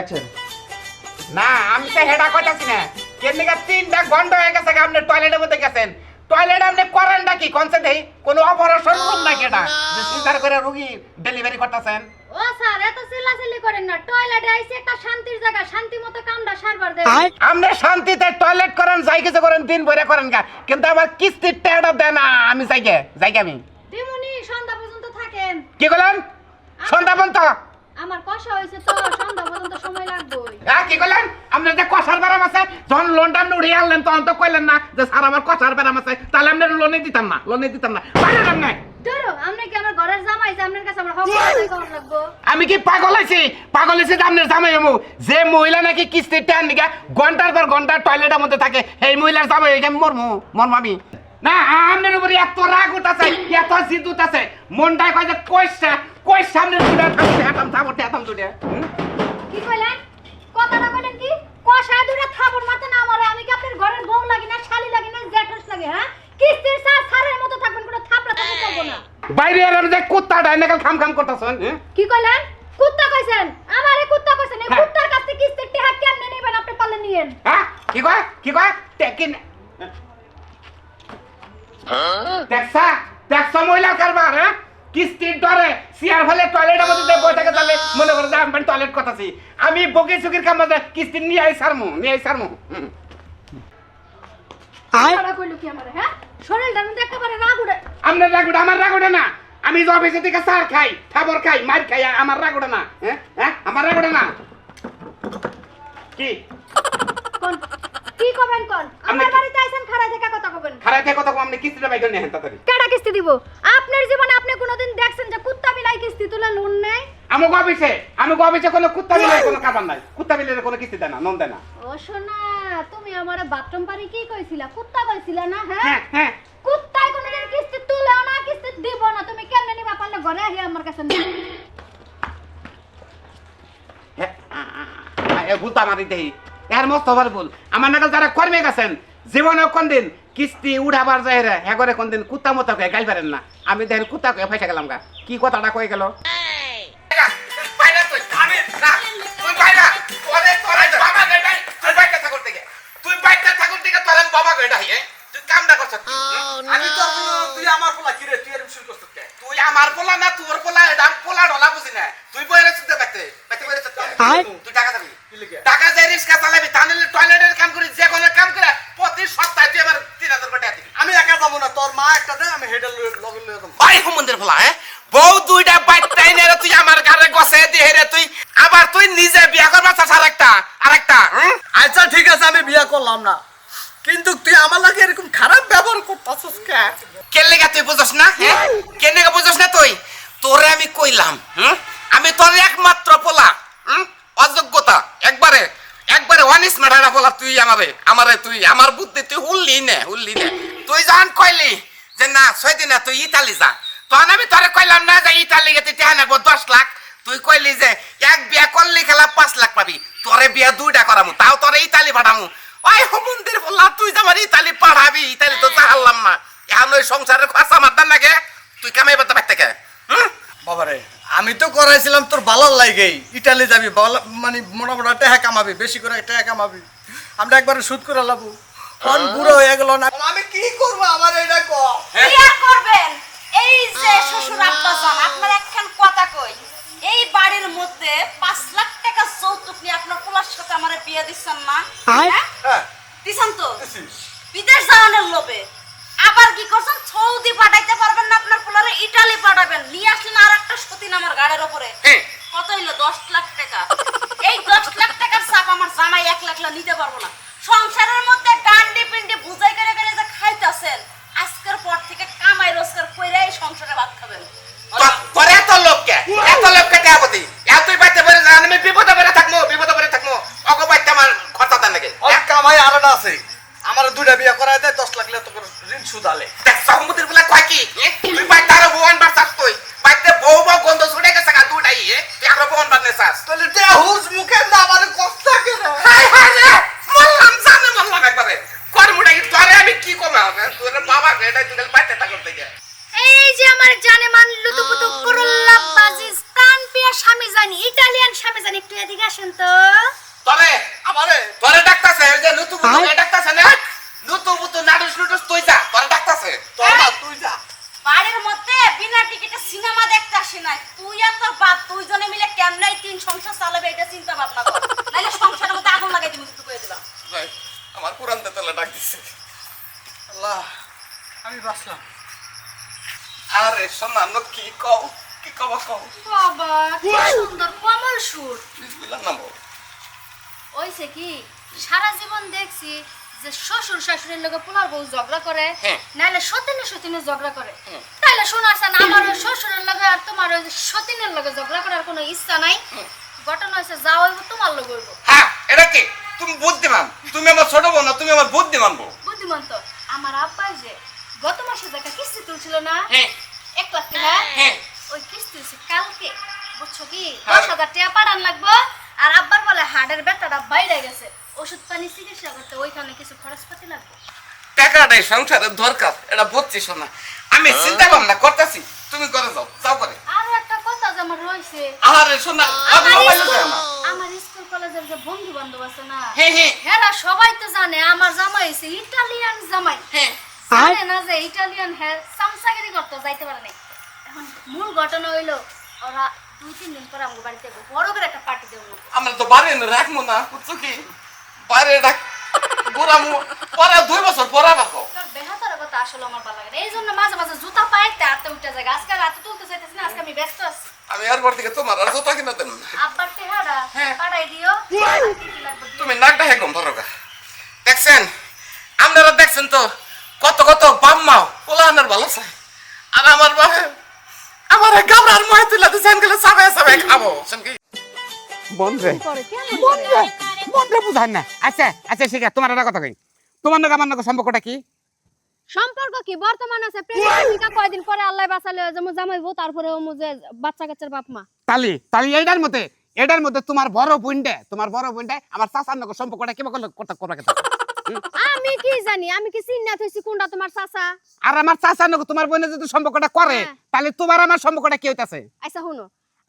আচ্ছা না আমি তো হেডা কইতাছি না কেন নিকা 3টা ঘন্টা হয়ে গেছে আপনি টয়লেটের মধ্যে গেছেন টয়লেট আপনি করেনটা কি কোনছে দেই কোন অপারেশন রুম নাকি এটা যে সিজার করে রোগী ডেলিভারি করতেছেন ও স্যার এত চিল্লাচিল্লি করেন না টয়লেটে আইছে একটা শান্তির জায়গা শান্তিমতো কামটা সারবার দেন আপনি শান্তিতে টয়লেট করেন যাই কিছু করেন দিন ভরে করেন গা কিন্তু আবার কিস্তির টাকাটা দেন না আমি যাইগে আমি দিমুনি সন্ধ্যা পর্যন্ত থাকেন কি বলেন সন্ধ্যা পর্যন্ত আমার কষা হইছে তো সন্ধ্যা পর্যন্ত সময় লাগবে হ্যাঁ কি বলেন আপনার যে কষার ব্যারাম আছে যখন লোনটা আপনি উড়িয়ে আনলেন তখন তো কইলেন না যে স্যার আমার কষার ব্যারাম আছে তাহলে আপনার লোনে দিতাম না বাইরে না ধরো আপনি কি আমার ঘরের জামাই যে আপনার কাছে আমার হক কেমন লাগবো আমি কি পাগল হইছি যে আপনার জামাই হমু যে মহিলা নাকি কিস্তির টান নিকা ঘন্টার পর ঘন্টা টয়লেটের মধ্যে থাকে এই মহিলার জামাই হইকে আমি মরমু আমি না আপনার উপরে এত রাগ উঠাছে এত জিদ উঠাছে মনটাই কয় যে কই সামনে দুটা থামতে দুটা কি কইলেন কথাটা কইলেন কি কষা দুটা থাবর মারতে না আমারে আমি কি আপনার ঘরের বউ লাগি না শালি লাগি না জ্যাঠাস লাগে হ্যাঁ কিস্তির স্যার স্যারের মতো থাকবেন কোনো থাপড়া থাপড়া চলবো না বাইরে এলাম যে কুত্তা ডাইনাকাল খাম করতেছেন কি কইলেন কুত্তা কইছেন আমারে কুত্তা কইছেন এই কুত্তার কাছ থেকে কিস্তির টাকা কেমনে নেবেন আপনি পারলে নিয়েন হ্যাঁ কি কয় টেকিন দেখছা মহিলা কারবার হ্যাঁ কিস্তির ডরে সিয়ার ফলে টয়লেটের মধ্যে বই থাকে তাহলে মনে করে যে আমি টয়লেট করতেছি আমি বকে চুকির কাম কিস্তি নিয়ে আই সারমু আরে কইলো কি আমারে হ্যাঁ শরীরটার মধ্যে একেবারে রাগ উঠে আপনার রাগ উঠে আমার রাগ উঠে না আমি যে অফিসে থেকে চার খাই খাবার খাই মার খাই আমার রাগ উঠে না হ্যাঁ আমার রাগ উঠে না কি কোন কি কবেন কোন আমার বাড়িতে আইছেন খাড়া থেকে কথা কবেন খারাপ থেকে কথা আপনি কিস্তিটা বাইক নিয়ে তাড়াতাড়ি কেডা কিস্তি দিব আপনার জীবনে আপনি কোনোদিন দেখছেন যে কুত্তা বিলাই কিস্তি তুলে লোন নেয় আমি অফিসে কোনো কুত্তা বিলের কোনো কাবার নাই কুত্তা বিলের কোনো কিস্তি দেয় না নন দেয় না ও সোনা তুমি আমারে বাথরুম পারি কি কইছিলা কুত্তা কইছিলা না হ্যাঁ হ্যাঁ কুত্তাই কোনোদিন কিস্তি তুলেও না কিস্তি দিব না তুমি কেমনে নিবা পারলে ঘরে আহি আমার কাছে ভুলতা মারি দেই এর মস্ত ভালো ভুল আমার নাগাল যারা কর্মে গেছেন জীবনে কোনদিন কিস্তি উঠাবার যায় রে এগরে কোনদিন কুত্তা মতো কয়ে গাইল পারেন না আমি দেখেন কুত্তা কয়ে ফাইসা গেলাম গা কি কথাটা কয়ে গেল তুই আমার পোলা না তোর পোলা এটা পোলা ঢলা বুঝি না তুই বইরে শুনতে পাইতে তুই টাকা যাবি টাকা যাই রিক্সা চালাবি তাহলে টয়লেটের কাম করি যে কোনো কাম করে প্রতি সপ্তাহে তুই আমার 3000 টাকা দিবি আমি একা যাবো না তোর মা একটা দে আমি হেডেল লগে লয়ে যাবো ভাই হুমন্দের পোলা বউ দুইটা বাইটাই নে তুই আমার ঘরে গসে দিয়ে রে তুই আবার তুই নিজে বিয়া করবা চাস আরেকটা আচ্ছা ঠিক আছে আমি বিয়া করলাম না কিন্তু তুই আমার লাগে এরকম খারাপ ব্যবহার করতাছস কেন লাগা তুই বুঝছ না কেন লাগা বুঝছ না তুই তোরে আমি কইলাম আমি তোর একমাত্র পোলা অযোগ্যতা একবারে অনিস মাঠানা পোলা তুই আমারে তুই আমার বুদ্ধি তুই হুললি না তুই যখন কইলি যে না 6 দিনে তুই ইতালি যা তখন আমি তোরে কইলাম না যে ইতালি গেতে টাকা নেব 10 লাখ তুই কইলি যে এক বিয়া করলি খেলা 5 লাখ পাবি তোরে বিয়া দুইটা করামু তাও তোরে ইতালি পাঠামু ওই হুমন্দির পোলা তুই যে আমার ইতালি পাঠাবি ইতালি তো চাহালাম না এখন ওই সংসারের খরচা মারদান নাকি তুই কামাই করতে পারতে কে বাবারে আমি তো করাইছিলাম তোর ভালো লাগেই ইটালি যাবি মানে মোটামোটা টাকা কামাবি বেশি করে টাকা কামাবি আমরা একবারে সুদ করে লাবো কোন বুড়ো হয়ে গেল না আমি কি করব আমার এটা কো কি আর করবেন এই যে শ্বশুর আব্বা জান আপনার একখান কথা কই এই বাড়ির মধ্যে 5 লাখ টাকা যৌতুক নিয়ে আপনার পোলার সাথে আমারে বিয়ে দিচ্ছেন না হ্যাঁ দিছেন তো বিদেশ যাওয়ানোর লোভে আবার কি করছেন সৌদি পাঠাইতে পারবেন না আপনার পোলারে ইতালি পাঠাবেন নিয়ে আসলেন আর একটা সতীন আমার গাড়ির উপরে কত হইলো 10 লাখ টাকা এই 10 লাখ টাকার চাপ আমার জামাই 1 লাখ নিতে পারবো না সংসারের মধ্যে ডান্ডি পিন্ডি বুঝাই করে যে খাইতাছেন আজকের পর থেকে কামাই রোজগার কইরা এই সংসারে ভাত খাবেন তোর এত লোককে দেবতি এতই বাইতে পারে আমি বিপদে পড়ে থাকবো অগো বাইতে আমার খরচা দেন নাকি ওই কামাই আলাদা আছে আমার দুইটা বিয়া করায় দেয় 10 লাখ তোর ঋণ সুদালে দেখ সহমতির বলে কয় কি তুই বাইতে আরো ভুবন বার চাস তুই বাইতে বউ গন্ধ ছুটে গেছে গা দুটাই তুই আরো ভুবন বার নে চাস তাহলে দে হুজ মুখে না আমার কষ্ট থাকে না মল্লাম একবারে কর্মটা কি তোরে আমি কি কমা তোর বাবা বেটা তুই বাইতে থাকতে থেকে এই যে আমার জানে মান লুতুপুতু করল্লা বাজি স্থান পেয়া স্বামী জানি ইতালিয়ান স্বামী জানি একটু এদিকে আসেন তো তবে আমারে তোরে ডাকতাছে ওই যে নতুন বুতু ডাকতাছে না নতুন বুতু নাটুস নুটুস তুই যা তোরে ডাকতাছে তোর বাপ তুই যা। বাড়ির মধ্যে বিনা টিকিটে সিনেমা দেখতে আসি নাই, তুই আর তোর বাপ দুইজনে মিলে কেমনে তিন সংসার চালাবে এটা চিন্তা ভাবনা কর, নাইলে সংসারের মধ্যে আগুন লাগাই দিবি, কিন্তু কয়ে দিলাম। ভাই, আমার পুরান তেতলা ডাক দিছে। আল্লাহ আমি বাঁচলাম। আরে সোনা কি কও কি কও কও বাবা কি সুন্দর কমল সুর। বিসমিল্লাহ নাম বল। ওইছে কি সারা জীবন দেখছি যে শ্বশুর শাশুড়ির লগে পোলার বউ ঝগড়া করে, হ্যাঁ। নাইলে সতীনের সতীনে ঝগড়া করে। হ্যাঁ। তাইলে শোনাছেন আমার ওই শ্বশুরের লগে আর তোমার ওই সতীনের লগে ঝগড়া করার কোনো ইচ্ছা নাই। ঘটনা হয়েছে যা হইব তোমার লগে হইব। হ্যাঁ এটা কি তুমি বুদ্ধিমান, তুমি আমার ছোট বোন না, তুমি আমার বুদ্ধিমান বউ। বুদ্ধিমন্ত আমার আব্বাই যে গত মাসে দেখা কিস্তি তুলছিল না, হ্যাঁ 1 লাখ টাকা, হ্যাঁ ওই কিস্তি হচ্ছে কালকে, বুঝছো কি হ্যাঁ। 10,000 টাকা পাঠান লাগবো। আর আব্বার বলে হাড়ের ব্যথাটা বাইরে গেছে, ওষুধ পানি চিকিৎসা করতে ওইখানে কিছু খরচপাতি লাগবে। টাকাটাই সংসারের দরকার, এটা বুঝছি শোনা। আমি চিন্তা ভাবনা করতেছি, তুমি করে যাও যাও করে। আর একটা কথা যে আমার রয়েছে, আরে শোনা আমার মোবাইলে স্কুল- যায় না। আমার স্কুল কলেজের যে বন্ধু বান্ধব আছে না, হ্যাঁ হ্যাঁ হেরা সবাই তো জানে আমার জামাই হইছে ইটালিয়ান জামাই। হ্যাঁ জানে না যে ইটালিয়ান হ্যাঁ সামসাগিরি করতে যাইতে পারে নাই। এখন মূল ঘটনা হইলো ওরা 2-3 দিন পর আমার বাড়িতে বড় করে একটা পার্টি দেবো না। আমরা তো বাড়ি রাখবো না, বুঝছো কি বাইরে রাখ ঘুরামু পরে 2 বছর পরে রাখো। তোর বেহাতার কথা আসলে আমার ভালো লাগে না, এই জন্য মাঝে মাঝে জুতা পাইতে হাতে উঠে যায়। আজকে রাতে তুলতে চাইতেছি না, আজকে আমি ব্যস্ত আছি। আমি এরপর থেকে তোমার আর জোতা কিনা দেব না। আব্বার টেহারা হ্যাঁ। পাঠাই দিও, আর কি কি লাগবে দিও। তুমি নাকটা হেগম ধরোগা। দেখছেন আপনারা দেখছেন তো কত কত বাম্মাও পোলাহানের ভালো চাই, আর আমার বাহে আমার গাবরার মহে তুলে দিছেন গেলে সাবে সাবে খাবো কি বন রে করে কেন বন রে বন রে বুঝান না। আচ্ছা আচ্ছা ঠিক আছে, তোমার একটা কথা কই, তোমার নাকি আমার নাকি সম্পর্কটা কি? সম্পর্ক কি বর্তমান আছে, প্রেমিকা কয়দিন পরে আল্লাহ বাঁচালে যেমন জামাইবো, তারপরে ও মুজে বাচ্চা কাচ্চার বাপ মা। তালি তালি এটার মধ্যে তোমার বড় বোনটা আমার চাচার নাকি সম্পর্কটা কিবা করলে কথা করবা কেন? আমি কি জানি, আমি কি চিন্না থইছি কোনটা তোমার চাচা। আর আমার চাচার নাকি তোমার বোনের যদি সম্পর্কটা করে হ্যাঁ। তাহলে তোমার আমার সম্পর্কটা কি হইতাছে? আচ্ছা শুনো,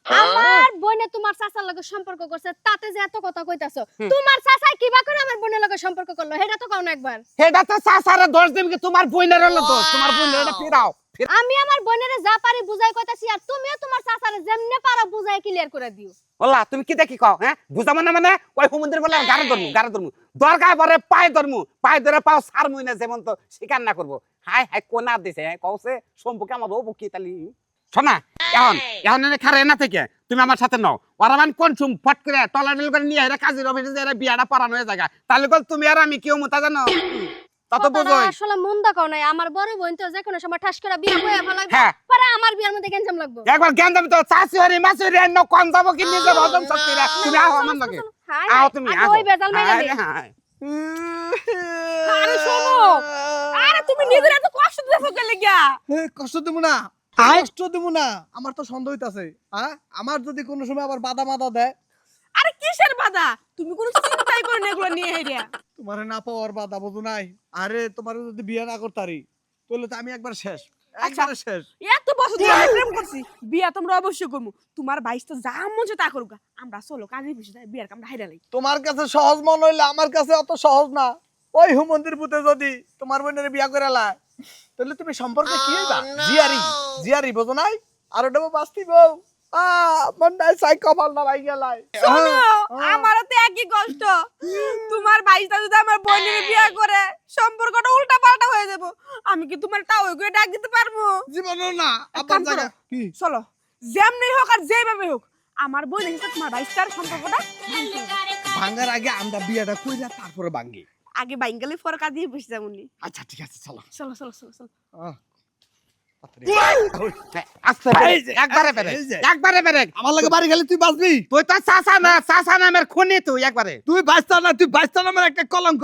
আমার বোনে তোমার চাচার লগে সম্পর্ক করছে, তাতে যে এত কথা কইতাছো, তোমার চাচাই কিবা করে আমার বোনের লগে সম্পর্ক করলো, সেটা তো কও না একবার। সেটা তো চাচারে দোষ দেব কি তোমার বোনের হলো দোষ, তোমার বোনের এটা ফিরাও। আমি আমার বোনের যা পারি বুঝাই কইতাছি, আর তুমিও তোমার চাচারে যেমনে পারো বুঝাই ক্লিয়ার করে দিও। ওলা তুমি কি দেখি কও, হ্যাঁ বুঝাবো না মানে ওই হুমন্দির বলে গাড়ি ধরমু দরকার পরে পায়ে ধরে পাও সার মুইনা যেমন তো স্বীকার না করবো। হাই হাই কোনা দিছে, হ্যাঁ কওছে সম্পর্কে আমার ও কি তালি শোনা। এখন খারে না থেকে তুমি আমার সাথে নাও, ওরা মান কোন সুম ফট করে টলাডল করে নিয়ে এরা কাজের অফিসে যে বিয়াটা পড়ানো হয়ে জায়গা, তাহলে কল তুমি আর আমি কেউ মতা জানো তত কথাটা বুঝোই। আসলে মন্দা কও নাই, আমার বড় বোন তো যে কোনো সময় ঠাস করে বিয়ে কইয়া ফেলাইবো, হ্যাঁ। পরে আমার বিয়ার মধ্যে গেঞ্জাম লাগবো। একবার জ্ঞান দেবে তো চাষি হরি মাসি হরি অন্য কম যাবো কি নিজে হজম শক্তি রে। তুমি আও আমার লগে হাই আও হাই, তুমি আগে আও ওই বেজাল মাইরা দে। হাই আরে শোনো, আরে তুমি নিজের এত কষ্ট দিতেছো কেন লাগিয়া? কষ্ট দেবো না, কষ্ট দেবো না, আমার তো সন্দেহ হইতাছে। হ্যাঁ আমার যদি কোনো সময় আবার বাধা মাদা দেয়। আরে কিসের বাধা? তুমি কোনো চিন্তাই করো না এগুলো নিয়ে হেরিয়া। তোমারে না পাওয়ার বাধা বুঝো নাই। আরে তোমার যদি বিয়ে না করতারি তাহলে তো আমি একবার শেষ, একবারে শেষ। এত বছর ধরে আমি প্রেম করছি, বিয়া তোমরা অবশ্যই করবো। তোমার বাইশ তো যা মন চায় তা করুক, আমরা চলো কাজে পিছিয়ে বিয়ার কামটা হাইরা লাই। তোমার কাছে সহজ মনে হইলে আমার কাছে অত সহজ না। ওই হুমন্দির পুতে যদি তোমার বোনের বিয়া করে লাই তাহলে তুমি সম্পর্কে কি হইবা? জিয়ারি বুঝো নাই? আর ওটা বাস্তি বউ মন্ডাই সাই কপাল না ভাই গেলাই। শোনো, আমারও তো একই কষ্ট। তোমার বাইশটা যদি আমার বোনের বিয়া করে সম্পর্কটা উল্টা পাল্টা হয়ে যাবো, আমি কি তোমার টাও করে ডাক দিতে পারবো? জীবনও না এক আব্বার কাম করো, জায়গা কি চলো যেমনি হোক আর যেভাবে হোক আমার বোনের সাথে তোমার বাইশটার সম্পর্কটা ভাঙতে হবে। ভাঙার আগে আমরা বিয়াটা কইরা তারপরে ভাঙি। আগে বাইঙ্গালি ফরকা দিয়ে বসে যাবনি। আচ্ছা ঠিক আছে চলো। চলো চলো চলো চলো। একবারে বেরে আমার লাগে বাড়ি গেলে তুই বাঁচবি। তুই তো চাচা নামের খুনি তুই একবারে। তুই বাঁচতা না, তুই বাঁচতা নামের একটা কলঙ্ক।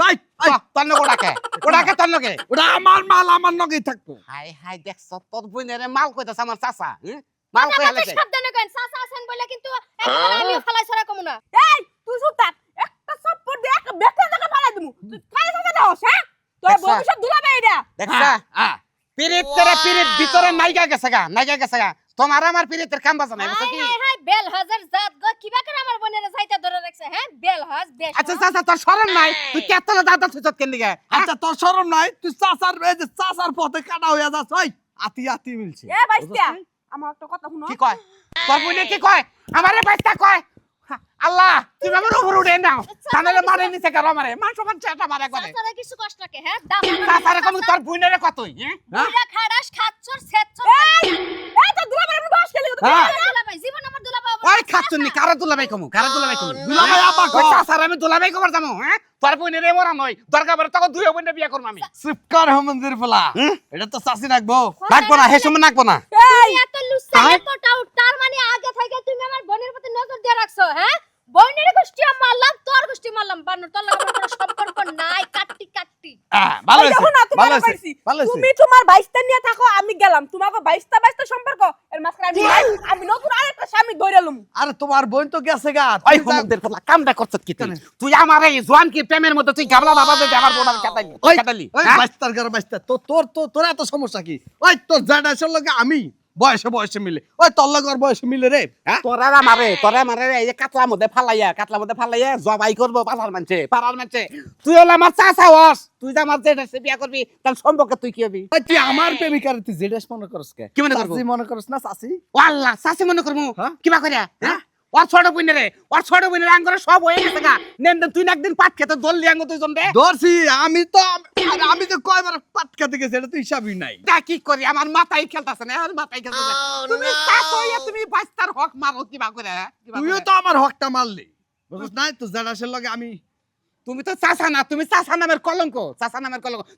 তন্নকে ওটাকে তন্নকে ওটা আমার মাল আমার নগেই থাকবো। হাই হাই দেখছ তোর বোনের মাল কইতাছ আমার চাচা, মাল কই আমাকে হেলেছে। সাবধানে কইন, চাচা আছেন বলে কিন্তু একবার আমিও ফলাই ছড়া কমু না। এই তুই চুপ থাক, একটা সাপোর্ট দিয়ে একটা বেটা জায়গা ফালাই দিমু। তুই কারে সাথে দাওস? হ্যাঁ তোর দেখছা? ভবিষ্যৎ দুলাবে এটা। দেখছ পিরিত ভিতরে নাইগা গেছে গা তোমার আমার পিরিতের কাম বাজা নাই বুঝছো কি হাই হাই বেল হাজার জাত গো কিবা করে আমার বোনের যাইতা ধরে রাখছে হ্যাঁ বেল হাজ বেশ আচ্ছা চাচা তোর শরম নাই তুই কেতলা দাদা তুই কেন দিকে আচ্ছা তোর শরম নাই তুই চাচার এই যে চাচার পথে কাটা হইয়া যাস ওই আতি আতি মিলছে এ বাইস্তা আমার একটা কথা শুনো কি কয় তোর বইনে কি কয় আমারে বাইস্তা কয় হা, আল্লাহ তুমি আমার উপর উঠে নাও তাহলে মারে নিছে কারো আমারে মান সমান চেষ্টা মারে করে চাচারা কিছু কষ্ট লাগে হ্যাঁ দাম চাচারে কম তোর বইনের কতই হ্যাঁ পুরা খাড়াস খাচ্ছর সেচ্ছর এই তো দুলাভাই আমি বাস খেলে হ্যাঁ দুলাভাই জীবন আমার দুলাভাই ওই খাচ্ছুনি কারা দুলাভাই কমু কারা দুলাভাই কমু দুলাভাই আব্বা ওই কও। চাচার আমি দুলাভাই কবার যামু হ্যাঁ তোর বইনের মরা নয় দরকার পড়ে তখন দুই বইনে বিয়া করব আমি সিপকার হমন্দির ফলা এটা তো চাচি রাখবো রাখবো না হে সময় রাখবো না এই এত লুচ্চা এতটা তার মানে আগে থেকে তুমি আমার বোনের প্রতি নজর দিয়ে রাখছো হ্যাঁ বোনের গোষ্ঠী মারলাম তোর গোষ্ঠী মারলাম বানর তোর লাগে আমার কোনো সম্পর্ক নাই কাটটি কাটটি ভালো এই হইছে দেখো না তোমার ভালো হইছে পাইছি ভালো হইছে তুমি তোমার বাইস্তা নিয়ে থাকো আমি গেলাম তোমাকে বাইস্তা সম্পর্ক এর মাঝখানে আমি নাই, আমি নতুন আরেকটা স্বামী ধইরালুম আরে তোমার বোন তো গেছে গা ওই হমদের ফলা কামটা করছত কি তুই তুই আমার এই জোয়ান কি প্রেমের মধ্যে তুই গাবলা বাবা যে আমার বোনার কাটালি ওই কাটালি ওই বাইস্তার ঘর বাইস্তা তো তোর এত সমস্যা কি ওই তোর জাডাসের লগে আমি বয়সে মিলে ওই তোর লগে ওর বয়সে মিলে রে হ্যাঁ তোরা মারে এই যে কাতলা মধ্যে ফালাইয়া জবাই করবো পাড়ার মানছে তুই হলে আমার চাচা হস তুই যে আমার জেঠের সাথে বিয়া করবি তার সম্পর্কে তুই কি হবি ওই তুই আমার প্রেমিকার তুই জেডাস মনে করস কে কি মনে করবো? চাচি মনে করস না চাচি ও আল্লাহ চাচি মনে করবো হ্যাঁ? কিবা করিয়া হ্যাঁ ওর ছোট বোনের আঙ্গরে সব হয়ে গেছে গা নেন তুই না একদিন পাট খেতে দললি আঙ্গ দুইজন রে ধরছি আমি তো কয়বার পাট খেতে গেছি এটা তো হিসাবই নাই তা কি করি আমার মাথায় খেলতাছে না আমার মাথায় খেলতাছে তুমি চাচা হইয়া তুমি বাস্তার হক মারো কিবা করে কিবা তুইও করে। তো আমার হকটা মারলি বুঝছ নাই তো জেডাসের লগে আমি তুমি তো চাচা না তুমি চাচা নামের কলঙ্ক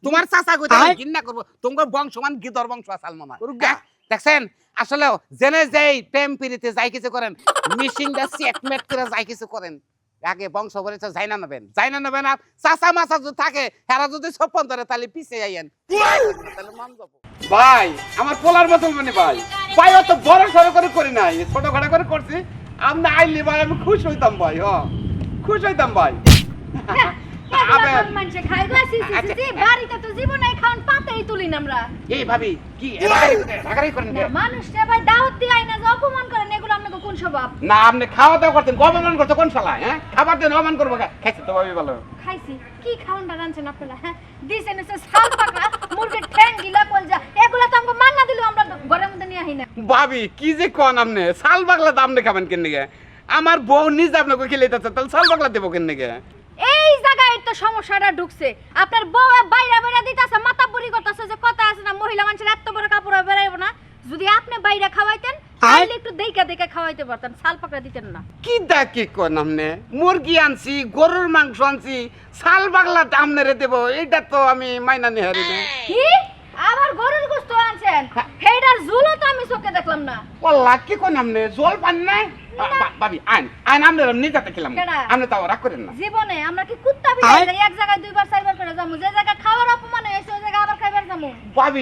তোমার চাচা কইতে ঘৃণা করব তোমার বংশমান গিদর বংশ আসাল মামা উর্গা। দেখছেন আসলে জেনে যেই প্রেম পিরিতে যাই কিছু করেন মিশিং দা চেকমেট করে যাই কিছু করেন আগে বংশ পরিচয় জাইনা নেবেন আর চাচা মাচা যদি থাকে হেরা যদি সপন ধরে তাহলে পিছে যাইয়েন তাহলে মান যাবো ভাই আমার পোলার মতন মানে ভাই অত বড় সড়ো করে করি নাই ছোট খাটো করে করছি আপনি আইলি ভাই আমি খুশ হইতাম ভাই খুশ হইতাম ভাই এগুলা কোন মানুষে খায় গো সি বাড়িতে তো জীবনে খাওন পাতেই তুলি না আমরা এই ভাবি কি ঢাকারি করেন না মানুষটা ভাই দাওয়াত দিয়ে আইনা যে অপমান করেন এগুলো আপনাকে কোন স্বভাব না আপনি খাওয়া দাওয়া করতেন অপমান করতে কোন শালা হ্যাঁ খাবার দেন অপমান করবো খাইছে তো ভাবি ভালো খাইছি কি খাওনটা রানছেন আপনারা হ্যাঁ দিছেন এসে শাল পাকা মুরগির ঠ্যাং গিলা কলজা এগুলা তো আমাকে মান্না দিলেও আমরা ঘরের মধ্যে নিয়ে আহি না ভাবি কি যে কোন আপনি শাল বাগলা দাম দেখাবেন কেন নিগে আমার বউ নিজে আপনাকে খেলাইতেছে তাহলে শাল বাগলা দেবো কেন নিগে এই জায়গায় তো সমস্যাটা ঢুকছে আপনার বউ বাইরে দিতেছে মাথা বুড়ি করতেছে যে কথা আছে না মহিলা মানুষের এত বড় কাপড় বেরাইবো না যদি আপনি বাইরে খাওয়াইতেন তাহলে একটু দেখা খাওয়াইতে পারতেন শাল পাকড়া দিতেন না কি দেখি কোন আপনি মুরগি আনছি গরুর মাংস আনছি শাল বাগলা দাম নেড়ে দেবো এইটা তো আমি মাইনা নিহারি না কি আবার গরুর গোশত আনছেন হেডার ঝুলও তো আমি চোখে দেখলাম না ওল্লা কি কোন আপনি জল পান নাই ভাবি আইন আমরা নিজেতে খেলাম কেডা? আপনি তাও রাগ করেন না জীবনে আমরা কি কুত্তা বিলাই যাই এক জায়গায় দুইবার চারবার করে যামু যে জায়গা খাওয়ার অপমান হয়েছে ওই জায়গা আবার খাইবার যামু ভাবি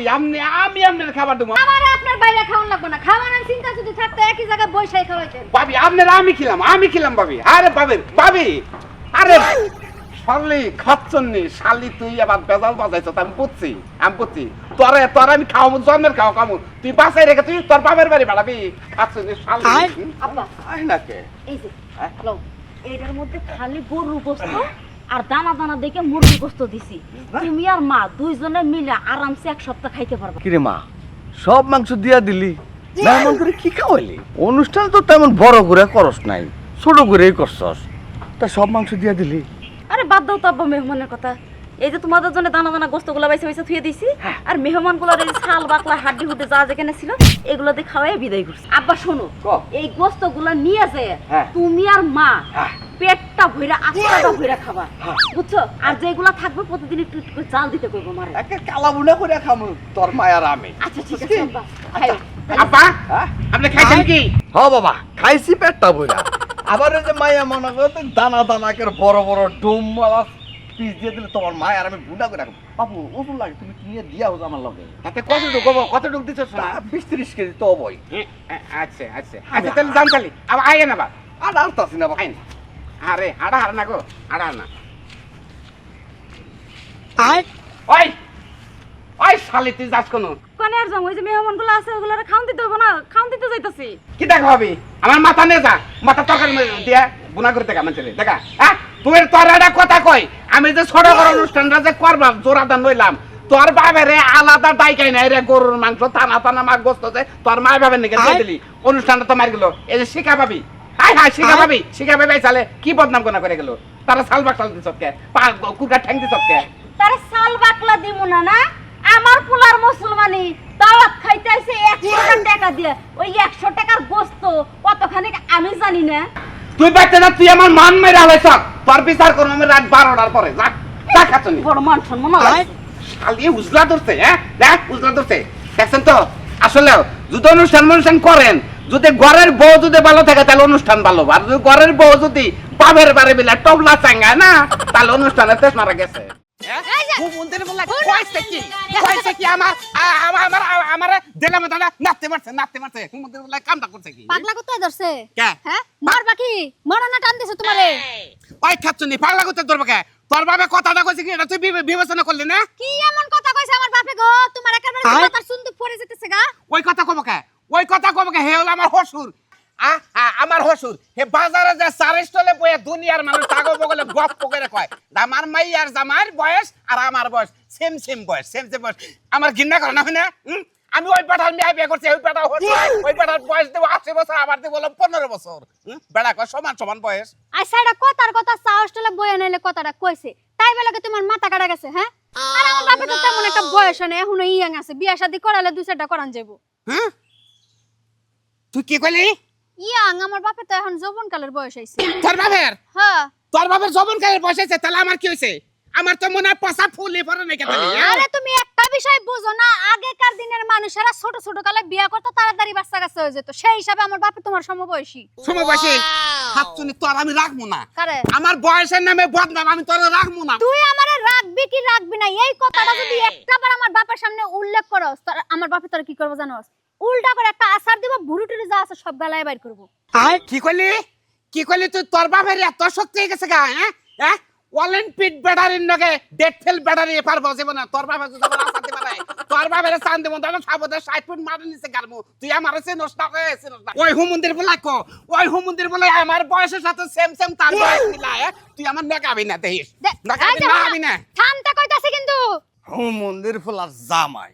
আমি আপনার খাবার দেবো আমার আপনার বাইরে খাওয়ান লাগবে না খাওয়ানোর চিন্তা যদি থাকতো একই জায়গায় বসেই খাওয়াইতেন ভাবি আপনার আমি খেলাম ভাবি আরে ভাবি আরে শালি খাচ্ছন্নি শালি তুই আবার বেজাল বাজাইছ আমি বুঝছি তোরে আমি খাওয়াবো জন্মের খাওয়াবো তুই বাসায় রেখে তুই তোর বাপের বাড়ি বাড়াবি খাচ্ছন্নি শালি আব্বা আই নাকে এই যে হ্যালো এইটার মধ্যে খালি গরুর গোশত আর দানা দেখে মুরগির গোশত দিছি তুমি আর মা দুইজনে মিলে আরামসে এক সপ্তাহ খাইতে পারবা কিরে মা সব মাংস দিয়া দিলি মেহমান করে কি খাওয়াইলি অনুষ্ঠান তো তেমন বড় করে করস নাই ছোট করেই করছস তা সব মাংস দিয়া দিলি আরে বাদ দাও তো আব্বা মেহমানের কথা এই যে তোমাদের জন্য দানা গোস্তগুলো বাইসে থুয়ে দিছি আর মেহমানগুলোর এই ছাল বাকলা হাড্ডি হুড্ডি যা যেখানে ছিল এগুলো দিয়ে খাওয়াই বিদায় করছি আব্বা শোনো এই গোস্তগুলো নিয়ে যায় তুমি আর মা পেটটা ভইরা আস্তাটা ভইরা খাবা বুঝছো আর যেগুলা থাকবে প্রতিদিন একটু একটু করে চাল দিতে কইবো মারে একে কালাবুনা করে খামু তোর মায়ার আমি আচ্ছা ঠিক আছে আব্বা খাইও আব্বা আপনি খাইছেন কি হ বাবা খাইছি পেটটা বইরা আবার ওই যে মায়া মনে করতে দানা করে বড় বড় ডুম পিস দিয়ে দিলে তোমার মায় আর আমি গুন্ডা করে রাখবো বাবু ওজন লাগে তুমি নিয়ে দিয়া হোক আমার লগে তাতে কতটুকু দিচ্ছ শোনা 20-30 কেজি তো বই আচ্ছা তাহলে যান তাহলে আবার আইয়েন আবার আর আসতাছি না বাবা আইন আরে হাড়া না গো হাড়া না ওই শালি তুই যাস কোনো কোনে আর যাম ওই যে মেহমান গুলো আছে ওগুলো খাওন দিতে হবে না খাওন দিতে যাইতাছি কি দেখা হবে আমার মাথা নিয়ে যা মাথা তরকারি দিয়া গুনা করে দেখা মানুষের দেখা হ্যাঁ তুই তোর একটা কথা কই আমি যে ছোট বড় অনুষ্ঠানটা যে করবাম জোড়াদান লইলাম তোর বাবারে আলাদা ডাইকাই নাই রে গরুর মাংস টানা টানা মাছ গোস্ত যে তোর মায়ের বাবার নাকি দিয়ে দিলি অনুষ্ঠানটা তো মার গেল এই যে শিখা পাবি হাই হাই শিখা পাবি চালে কি বদনাম কোনা করে গেল তারা সাল বাকসাল দিছ কে কুকার ঠ্যাং দিছ কে তারে সাল বাকলা দিমু না না আমার পোলার মুসলমানি দাওয়াত খাইতে আইছে 100 টাকা দিয়ে ওই 100 টাকার গোস্ত কতখানি আমি জানি না তুই বাইতে না তুই আমার মান মেরে আলাইছ তোর বিচার করব আমি রাত 12টার পরে যা খাচ্ছনি বড় মান সম্মান আছে শালি উজলা ধরছে হ্যাঁ দেখ উজলা ধরছে দেখছেন তো আসলে যদি অনুষ্ঠান করেন যদি ঘরের বউ যদি ভালো থাকে তাহলে অনুষ্ঠান ভালো আর যদি ঘরের বউ যদি বাবের বাড়ি বিলা টবলা চাঙ্গায় না তাহলে অনুষ্ঠানের তেজ মারা গেছে কামটা করছে কি পাগলা কোথায় ধরছে কে? হ্যাঁ মারবা কি মরনা টান দিছে তোমারে ওই খাচ্ছনি পাগলা করতে ধরবে কে তোর বাবা কথাটা কইছে কি এটা তুই বিবেচনা করলি না কি এমন কথা কইছে আমার বাপে গো তোমার একেবারে মাথার সুন্দর পড়ে যেতেছে গা ওই কথা কব কে হে হলো আমার হসুর আমার হসুর হে বাজারে যে চার স্টলে বয়ে দুনিয়ার মানুষ তাগো বগলে গপ্প করে কয় আমার মাইয়ার জামার বয়স আর আমার বয়স সেম বয়স আমার ঘৃণা করে না হয় না আমি ওই বেটার মেয়ে বিয়ে করছি ওই বেটার বয়স দেবো 80 বছর আমার দেবো 15 বছর বেড়া কয় সমান বয়স আচ্ছা এটা কথার কথা চা হোস্টেলে বয়ে নাইলে কথাটা কইছে তাই বেলাকে তোমার মাথা কাটা গেছে হ্যাঁ আর আমার বাপে তো তেমন একটা বয়স নেই এখনো ইয়াং আছে বিয়া শাদী করালে 2-4টা করান যাবো হ্যাঁ তুই কি কইলি ইয়াং আমার বাপে তো এখন যৌবন কালের বয়স হইছে হ্যাঁ হ্যাঁ তোর বাবার জবন কালের বয়স হয়েছে তাহলে আমার কি হয়েছে আমার তো মনে হয় পচা ফুলে পড়ে নাই কেন আরে তুমি একটা বিষয় বুঝো না আগেকার দিনের মানুষেরা ছোট ছোট কালে বিয়া করতে তাড়াতাড়ি বাচ্চা কাছে হয়ে যেত সেই হিসাবে আমার বাপে তোমার সমবয়সী সমবয়সী হাতছুনি তোর আমি রাখবো না কারে আমার বয়সের নামে বদনাম আমি তোর রাখবো না তুই আমারে রাখবি কি রাখবি না এই কথাটা যদি একটাবার আমার বাপের সামনে উল্লেখ করস আমার বাপে তোর কি করবো জানোস উল্টা করে একটা আসার দিব বুড়ি টুড়ি যা আছে সব গালায় বাইর করবো কি কইলি তুই তোর বাপের এত শক্তি হয়ে গেছে গা হ্যাঁ অলিম্পিক ব্যাটারির নগে ডেট ফেল ব্যাটারি পারবো জীবনে তোর বাবা যদি আমার আসাতে পারে তোর বাবার চান দেব দাদা সাবধান 60 ফুট মারে নিচে গারমু তুই আমার সে নষ্ট হয়েছে ওই হুমন্দির বলে আমার বয়সের সাথে সেম তার বয়স মিলা তুই আমার নাকাবি না দেখিস নাকাবি না থামতে কইতাছি কিন্তু মন্দির ফুলার জামাই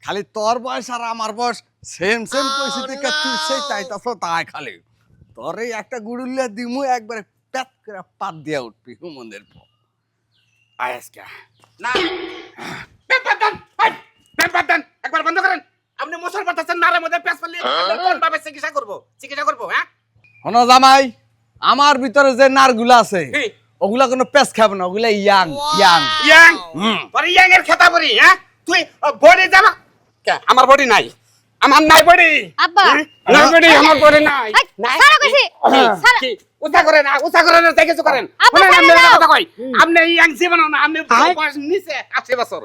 খালি তোর বয়স আর আমার বয়স সেম কইছি দেখে তুই সেই চাইতাছ তাই খালি তোর এই একটা গুড়ুলিয়া দিমু একবারে প্যাত করে পাত দিয়া উঠবি মন্দির পর আজকে না পেপারদান একবার বন্ধ করেন আপনি মুসল পাঠাচ্ছেন নারের মধ্যে পেঁচ ফেললে কোন ভাবে চিকিৎসা করবো হ্যাঁ শোনো জামাই আমার ভিতরে যে নারগুলা আছে ওগুলা কোনো পেস খাবে না ওগুলা ইয়াং তোর ইয়াং এর খেতা বড়ি হ্যাঁ তুই বডি জামা আমার বডি নাই আমার নাই বডি আব্বা নাই বডি আমার বডি নাই সারা কইছি সারা উঠা করেন তাই কিছু করেন কথা কই আপনি ইয়াং জীবন না আপনি বয়স নিচে 80 বছর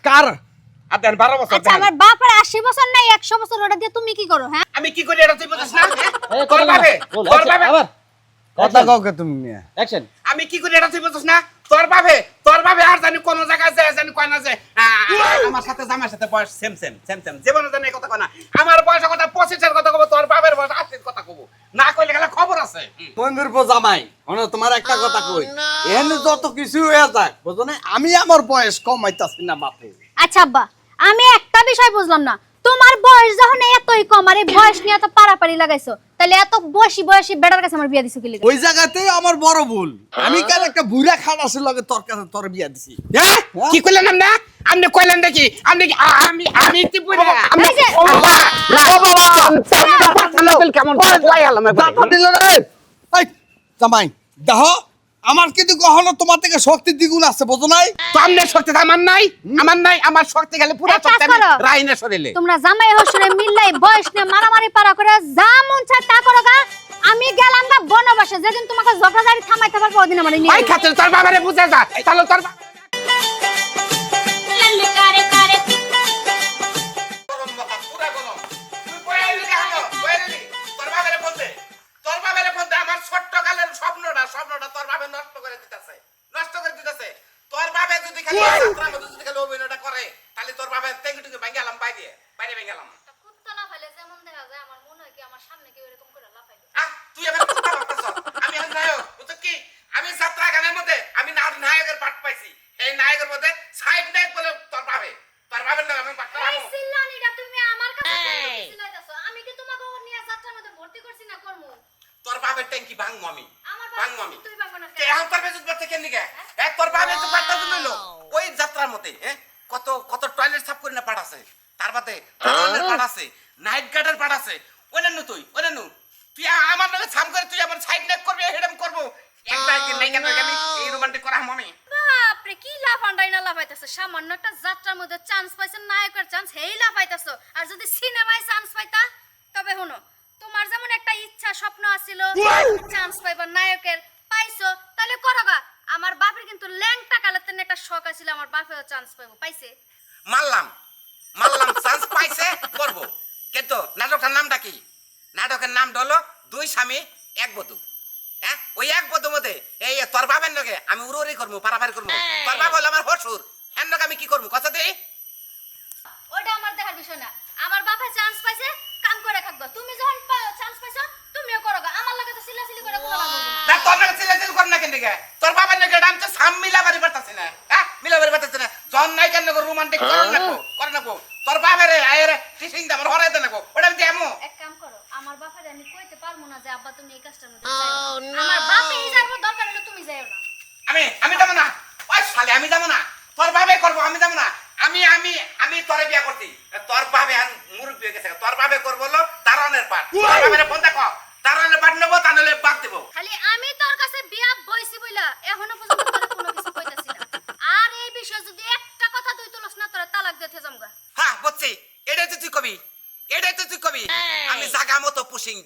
কার আদেন 12 বছর আচ্ছা আমার বাপের 80 বছর নাই 100 বছর ওটা দিয়ে তুমি কি করো হ্যাঁ আমি কি করি এটা তুই বুঝছ না তোর বাবা কথা কাউকে তুমি নিয়ে অ্যাকশন আমি কি করি এটা তুই বুঝছ না তোর বাবা আর জানি কোন জায়গায় যায় জানি কয় না যে আমার সাথে জামার সাথে বয়স সেম জীবনে জানি কথা কয় না আমার বয়সের কথা 25 এর কথা কব তোর বাবার বয়স 80 এর কথা কব না কইলে গেলে খবর আছে মন্দির পর জামাই শোনো তোমার একটা কথা কই এখানে যত কিছু হয়ে যাক বুঝো না আমি আমার বয়স কমাইতাছি না বাপে আচ্ছা আব্বা আমি একটা বিষয় বুঝলাম না তোমার বয়স যখন এতই কম আর এই বয়স নিয়ে এত পারাপারি লাগাইছো তাহলে এত বয়সী বেটার কাছে আমার বিয়া দিছো কি লাগি ওই জায়গাতেই আমার বড় ভুল আমি কাল একটা বুড়া খাটাসের লগে তোর কাছে তোর বিয়া দিছি হ্যাঁ কি কইলেন না আপনি কইলেন দেখি আপনি আমি কি বুঝা আমি এই যে কেমন কই হলাম দাঁতা দিল রে এই জামাই দেখো আমার কিন্তু কখনো তোমার থেকে শক্তি দ্বিগুণ আছে বুঝো নাই তো আমনের শক্তি আমার নাই আমার শক্তি গেলে পুরো শক্তি আমি রাইনে শরীরে তোমরা জামাই হসুরে মিললাই বয়স নিয়ে মারামারি পারা করে যা মন চায় তা করো গা আমি গেলাম না বনবাসে যেদিন তোমাকে জবরাদারি থামাইতে পারবো ওদিন আমার নিয়ে ওই খাতির তোর বাবারে বুঝে যা তাহলে তোর আমার ছোট্ট কালের স্বপ্নটা তোর ভাবে নষ্ট করে দিতেছে তোর ভাবে যদি খালি অভিনয়টা করে তাহলে তোর বাবা টেঙ্গুটুকু ভাঙালাম বাইরে বাইরে ভাঙালাম কুত্তা লাফাইলে যেমন দেখা যায় আমার মনে হয় কি আমার সামনে কেউ এরকম করে লাফাইলো। তুই এবার কথা বলতেছ আমি আর নায়ক বুঝছো কি আমি যাত্রা গানের মধ্যে আমি নায়কের পাঠ পাইছি এই নায়কের মধ্যে সাইড নায়ক বলে তোর ভাবের নাম আমি পাঠটা এই সিল্লানিটা তুমি আমার কাছে কেন সিলাইতাছো? আমি কি তোমাকে ওর নিয়ে যাত্রার মধ্যে ভর্তি করছি না করমু? তোর বাপের ট্যাঙ্কি ভাঙবো আমি আমার ভাঙবো আমি তুই ভাঙবো না কে এখন তোর বেজুত করতে কেন নিকে তোর বাপের তো পাঠটা দিল ওই যাত্রার মধ্যে কত কত টয়লেট সাফ করে না পাঠ আছে তার বাদে দারোয়ানের পাঠ আছে নাইট গার্ডের পাঠ আছে ওনান্ন তুই আমার লগে সাম করে তুই আমার সাইড নায়ক করবি হেডম করবো একটা একদিন নাই কেন আমি এই রোমান্টিক করা আমি বাপরে কি লাফান্ডাই না লাফাইতাছো? সামান্য একটা যাত্রার মধ্যে চান্স পাইছেন, নায়কের চান্স, হেই লাফাইতাছো। আর যদি সিনেমায় চান্স পাইতা তবে শুনো, তোমার যেমন একটা ইচ্ছা স্বপ্ন আছিল চান্স পাইবার নায়কের, পাইছো তাহলে করবা। আমার বাপের কিন্তু ল্যাংটা কালাতেন একটা শখ আছিল আমার বাপেও চান্স পাইবো, পাইছে। মারলাম চান্স পাইছে করব কিন্তু নাটকের নামটা কি নাটকের নাম হলো দুই স্বামী এক বধূ ওই এক বধূ মধ্যে এই তোর বাবার লগে আমি উড়ি করবো পারাপারি করবো তোর বাবা হলো আমার হসুর হ্যাঁ লগে আমি কি করবো কথা দেই ওটা আমার দেখার বিষয় না। আমার বাপে চান্স পাইছে, কাম করে থাকবা। তুমি যখন চান্স পাইছো তুমিও করবা। আমার লাগে তো সিলাসিলি করে কোনো লাভ হবে না। না তোর লগে চিল্লাচিল্লি কর না কেন দিকে তোর বাবার লগে আমি তো সাম মিলাবারি পারতাছি না মিলাবারি পারতাছি না জন নাই কেন রোমান্টিক করে নাকো তোর বাবার আয়ের টিচিং দা আমার হরাই দে নাকো ওটা আমি দেমু এক কাম করো, আমার বাপের আমি কইতে পারবো না যে আব্বা তুমি এই কাজটার মধ্যে যাও না। আমার বাপেই যাইবো, দরকার হলে তুমি যাইও না। আমি যাবো না ওই শালে আমি যাবো না তোর বাবে করবো আমি যাবো না আমি তোরে বিয়া করছি তোর বাবে আর মুরব্বি হয়ে গেছে তোর বাবে করবো হলো দারোয়ানের পাঠ তোর বাবার ফোন দেখো দারোয়ানের পাঠ নেবো তা নাহলে বাদ দেবো খালি আমি তোর কাছে বিয়া বইছি বইলা এখনো পর্যন্ত তোরে কোনো কিছু কইতাছি না। আর এই বিষয়ে যদি একটা কথা তুই তুলস না তোরে তালাক দিতে যামগা। হ্যাঁ বুঝছি এটাই তো তুই কবি আমি জাগা মতো পুশিং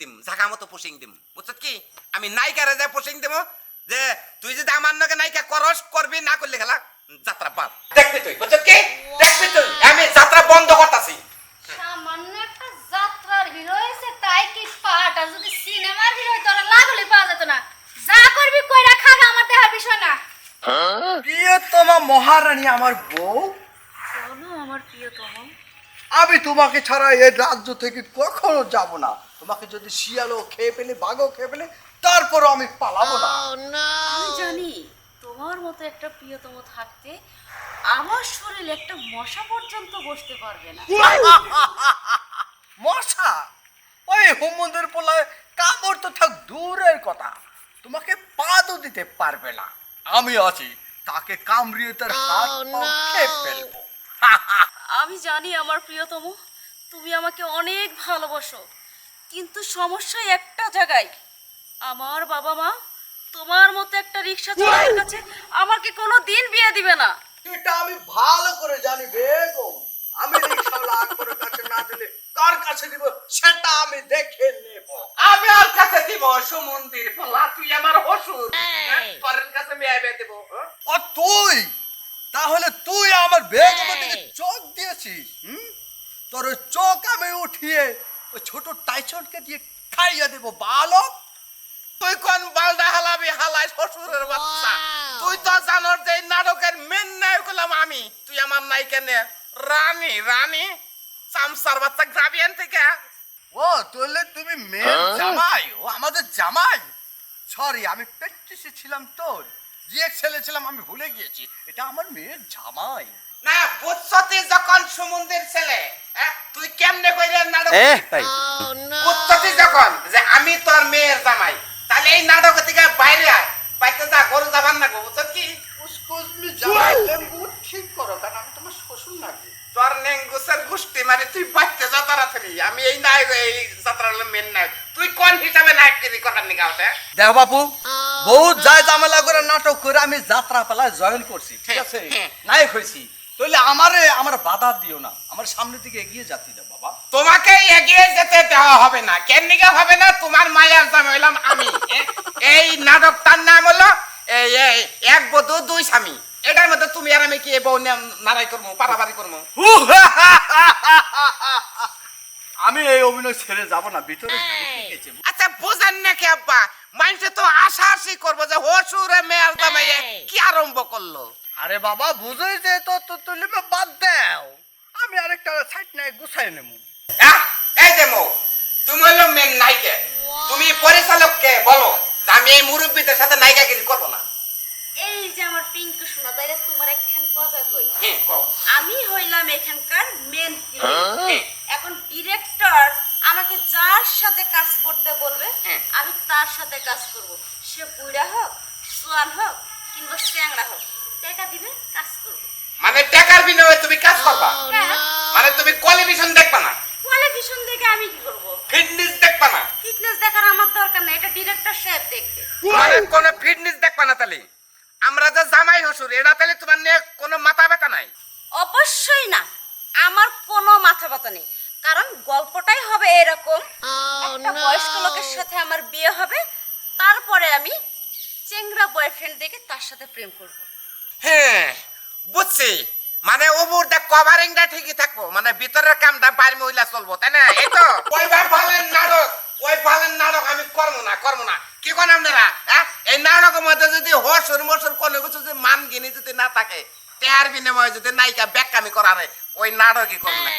দিম বুঝছ কি আমি নায়িকারে যা পুশিং দিম যে তুই যদি আমার নাকি নায়িকা করস করবি না করলে খেলা যাত্রা বাদ দেখবি তুই বুঝছ কি দেখবি তুই আমি যাত্রা বন্ধ করতাছি সামান্য একটা যাত্রার হিরো হইছে তাই কি পাট, আর যদি সিনেমার হিরো তোরা লাগলে পাওয়া যেত না। যা করবি কইরা খাগা, আমার দেখার বিষয় না। প্রিয়তমা মহারানী আমার বউ, চলো আমার প্রিয়তম। আমি তোমাকে ছাড়া এই রাজ্য থেকে কখনো যাব না। তোমাকে যদি শিয়ালও খেয়ে ফেলে বাঘও খেয়ে ফেলে তারপরও আমি পালাবো না। আমি জানি তোমার মতো একটা প্রিয়তম থাকতে আমার শরীরে একটা মশা পর্যন্ত বসতে পারবে না। মশা ওই হুমুদের পোলায় কামড় তো থাক দূরের কথা, তোমাকে পাদও দিতে পারবে না। আমি আছি, তাকে কামড়িয়ে তার হাত পা খেয়ে ফেলবো। আমি জানি আমার প্রিয়তম তুমি আমাকে অনেক ভালোবাসো, কিন্তু সমস্যা একটা জায়গায়, আমার বাবা মা তোমার মতো একটা রিক্সা চালকের কাছে আমাকে কোনো দিন বিয়ে দিবে না। এটা আমি ভালো করে জানি বেগম। আমি রিকশাওয়ালা আকবরের কাছে না দিলে কার কাছে দিব সেটা আমি দেখে নেব। আমি ওর কাছে দিব সুমন্দির বলা তুই আমার হসুর পরের কাছে মেয়ে বিয়ে দেব ও তুই, তাহলে তুই আমার বেগমের দিকে চোখ দিয়েছিস? তোর ওই চোখ আমি উঠিয়ে ওই ছোট টাইসনকে দিয়ে খাইয়ে দেব বালক। তুই কোন বালডা হালাবি হালাই শ্বশুরের বাচ্চা তুই তো জানোর যে এই নাটকের মেন নায়ক হলাম আমি তুই আমার নায়িকা নে রানী চামচার বাচ্চা গ্রাবিয়ান থেকে ও তাহলে তুমি মেয়ের জামাই, ও আমাদের জামাই। সরি, আমি প্র্যাকটিসে ছিলাম, তোর রিয়েকশনে ছিলাম, আমি ভুলে গিয়েছি এটা আমার মেয়ের জামাই। না বুঝছতি যখন সুমন্দির ছেলে তুই কেমনে কইরে নাটক বুঝছতি যখন যে আমি তোর মেয়ের জামাই তাহলে এই নাটক থেকে বাইরে আয় বাইতে যা গরু যাবার না গো বুঝছ কি উস্কুস মি জামাই লেম্বু ঠিক করো, কারণ আমি তোমার শ্বশুর নাকি। তোর নেঙ্গুসের গুষ্টি মানে তুই বাইতে যা তাড়াতাড়ি আমি এই নায়ক এই যাত্রার মেন নায়ক তুই কোন হিসাবে নায়কগিরি করার নিকা ওটা দেখ বাপু, বহুত যায় ঝামেলা করে নাটক করে আমি যাত্রা পালায় জয়েন করছি, ঠিক আছে, নায়ক হয়েছি। তাহলে আমার বাধা দিও না, আমার সামনের দিকে এগিয়ে যাতে দাও বাবা। তোমাকে এগিয়ে যেতে দেওয়া হবে না কেন নিকা হবে না তোমার মায়ের জামাই হইলাম আমি এই নাটকটার নাম হলো এই এক বধূ দুই স্বামী এটার মধ্যে তুমি আর আমি কি বউ নারাই করবো পারাপারি করবো আমি এই অভিনয় ছেড়ে যাব না, ভিতরে ঢুকে গেছে। আচ্ছা বোঝেন নাকি আব্বা মানুষে তো আশা করবো যে হসুরে মেয়ের জামাই কি আরম্ভ করলো আরে বাবা বুঝেছে তো, তুমি বাদ দাও। আমি আরেকটা সাইড নাই গুছাই নেব। এই যে মো, তুমি হলো মেন নায়িকা, তুমি পরিচালককে বলো যে আমি এই মুরব্বীদের সাথে নায়িকাগিরি করবো না। এই যে আমার পিঙ্কু শোনা তাইলে তোমার একখান কথা কই, হ্যাঁ কও। আমি হইলাম এখানকার মেন হিরোইন। এখন ডিরেক্টর আমাকে যার সাথে কাজ করতে বলবে আমি তার সাথে কাজ করব, সে বুড়া হোক, জোয়ান হোক কিংবা চ্যাংড়া হোক, টাকা দিবে কাজ করব। মানে টাকার বিনিময়ে তুমি কাজ করবা, হ্যাঁ, মানে তুমি কোয়ালিফিকেশন দেখবা না, কোয়ালিফিকেশন দেখে আমি কি করব? ফিটনেস দেখবা না, ফিটনেস দেখার আমার দরকার নাই, এটা ডিরেক্টর সাহেব দেখবে। মানে কোনো ফিটনেস দেখবা না। তাহলে আমরা যে জামাই হসুর এটা তাহলে তোমার নিয়ে কোনো মাথা ব্যথা নাই? অবশ্যই না, আমার কোনো মাথা ব্যথা নেই, কারণ গল্পটাই হবে এরকম, একটা বয়স্ক লোকের সাথে আমার বিয়ে হবে, তারপরে আমি চেংড়া বয়ফ্রেন্ড দেখে তার সাথে প্রেম করব। হ্যাঁ বুঝছি, মানে ওপর দা কভারিংটা ঠিকই থাকবো, মানে ভিতরের কামটা বাইরে মহিলা চলবো, তাই না? এই তো ওই ভালের নাটক, ওই ভালের নাটক আমি করবো না। কি কোন আপনারা? এই নাটকের মধ্যে যদি হসুর মসুর কোনো কিছু যদি মান গিনি যদি না থাকে, তেহার বিনিময়ে যদি নায়িকা ব্যাখ্যামি করারে ওই নাটকই করবো না।